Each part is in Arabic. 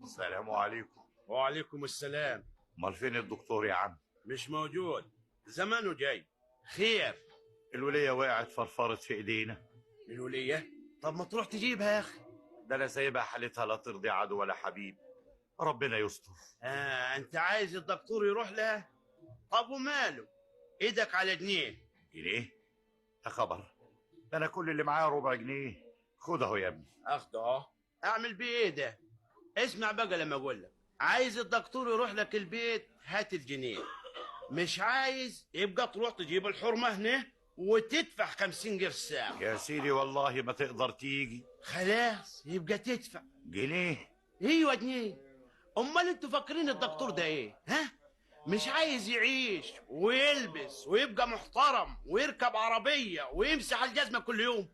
السلام عليكم. وعليكم السلام. امال فين الدكتور يا عم؟ مش موجود، زمانه جاي. خير؟ الولية وقعت فرفرت في ايدينا. الولية؟ طب ما تروح تجيبها يا اخي. ده انا سايبها حالتها لا ترضي عدو ولا حبيب. ربنا يستر. انت عايز الدكتور يروح لها؟ طب وماله، ايدك على جنيه. جنيه؟ يا خبر، ده انا كل اللي معايا ربع جنيه. خد اهو يا ابني. اخده اهو. اعمل بيه ايه ده؟ اسمع بقى لما اقول لك، عايز الدكتور يروح لك البيت هات الجنيه، مش عايز يبقى تروح تجيب الحرمة هنا وتدفع 50 قرش ساعة. يا سيدي والله ما تقدر تيجي. خلاص يبقى تدفع جنيه؟ ايوه جنيه. امال انتوا فاكرين الدكتور ده ايه؟ ها؟ مش عايز يعيش ويلبس ويبقى محترم ويركب عربية ويمسح الجزمة كل يوم؟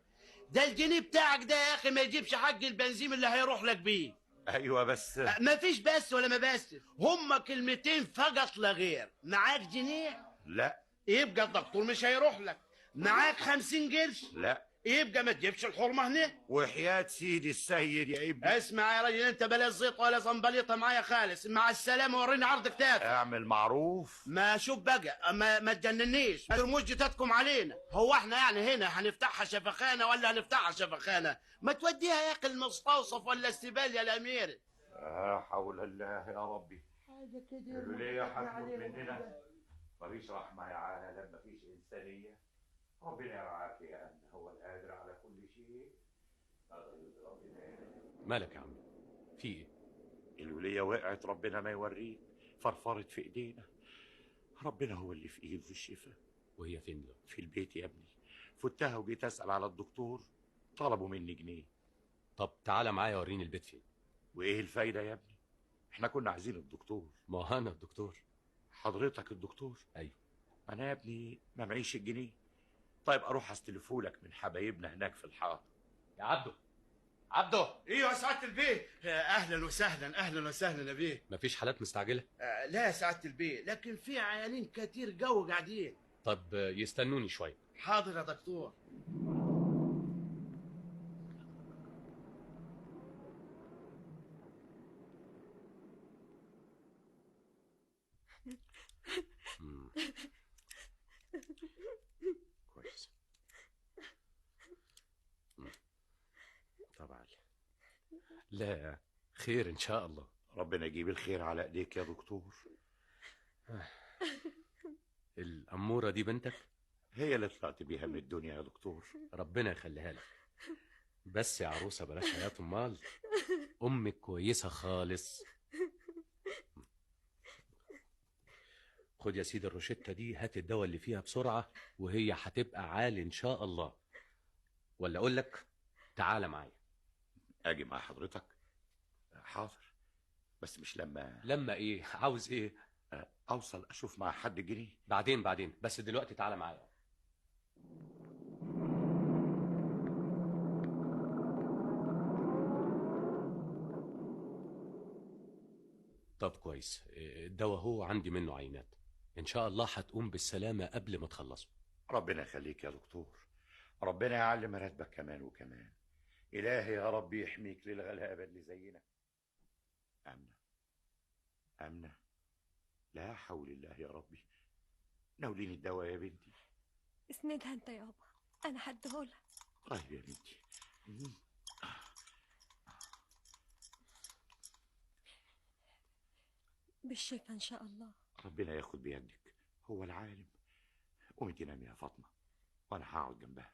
ده الجنيه بتاعك ده يا اخي ما يجيبش حق البنزين اللي هيروح لك بيه. ايوه بس ما فيش بس ولا ما بس، هما كلمتين فقط لا غير. معاك جنيه؟ لا. يبقى الدكتور مش هيروح لك. معاك 50 قرش؟ لا. يبقى ما تجيبش الحرمة هنا. وحياة سيدي السيد يا ابني. اسمع يا راجل، انت بلا زيط ولا زنبليطه معايا خالص. مع السلامه، وريني عرضك تاتا. اعمل معروف. ما شوف بقى، ما تجننيش، ما ترموش جتاتكم علينا. هو احنا يعني هنا هنفتحها شفخانه ولا هنفتحها شفخانه؟ ما توديها يا اخي المستوصف ولا السبال يا الامير. لا حول الله يا ربي. حاجة كده الولية هتموت مننا. مفيش رحمة يا عالم، مفيش إنسانية. ربنا يرعاك يا أن هو القادر على كل شيء. مالك يا عم؟ في ايه؟ الولية وقعت، ربنا ما يوريك، فرفرت في ايدينا. ربنا هو اللي في ايده الشفاء. وهي فين دلوقتي؟ في البيت يا ابني. فتها وجيت اسال على الدكتور، طلبوا مني جنيه. طب تعالى معايا وريني البيت فين. وايه الفايده يا ابني؟ احنا كنا عايزين الدكتور. ما هو انا الدكتور. حضرتك الدكتور؟ ايوه. انا يا ابني ما معيش الجنيه. طيب اروح استلفهولك من حبايبنا هناك في الحاره. يا عبده، عبده. ايوه يا سعاده البيه. اهلا وسهلا، اهلا وسهلا يا بيه. مفيش حالات مستعجله؟ لا يا سعاده البيه، لكن في عيانين كتير جو قاعدين. طب يستنوني شويه. حاضر يا دكتور. كويس. طبعا. لا، خير ان شاء الله. ربنا يجيب الخير على ايديك يا دكتور. الأمورة دي بنتك؟ هي اللي طلعت بيها من الدنيا يا دكتور. ربنا يخليها لك. بس يا عروسة بلاش حياة أمال. أمك كويسة خالص. خد يا سيدي الروشتة دي، هات الدواء اللي فيها بسرعة وهي هتبقى عال إن شاء الله. ولا أقول لك تعالى معايا. أجي مع حضرتك؟ حاضر، بس مش لما إيه؟ عاوز إيه؟ أوصل أشوف مع حد جنيه. بعدين، بس دلوقتي تعالى معايا. طب كويس، الدواء هو عندي منه عينات، إن شاء الله هتقوم بالسلامة قبل ما تخلصوا. ربنا يخليك يا دكتور، ربنا يعلم راتبك كمان وكمان. إلهي يا رب يحميك للغلابة اللي زينا. أمنة، لا حول الله يا ربي. ناوليني الدواء يا بنتي. اسندها انت يابا، انا هديهولها. طيب يا بنتي. بالشفا ان شاء الله. ربنا ياخد بيدك، هو العالم. قومي تنامي يا فاطمة وانا هقعد جنبها.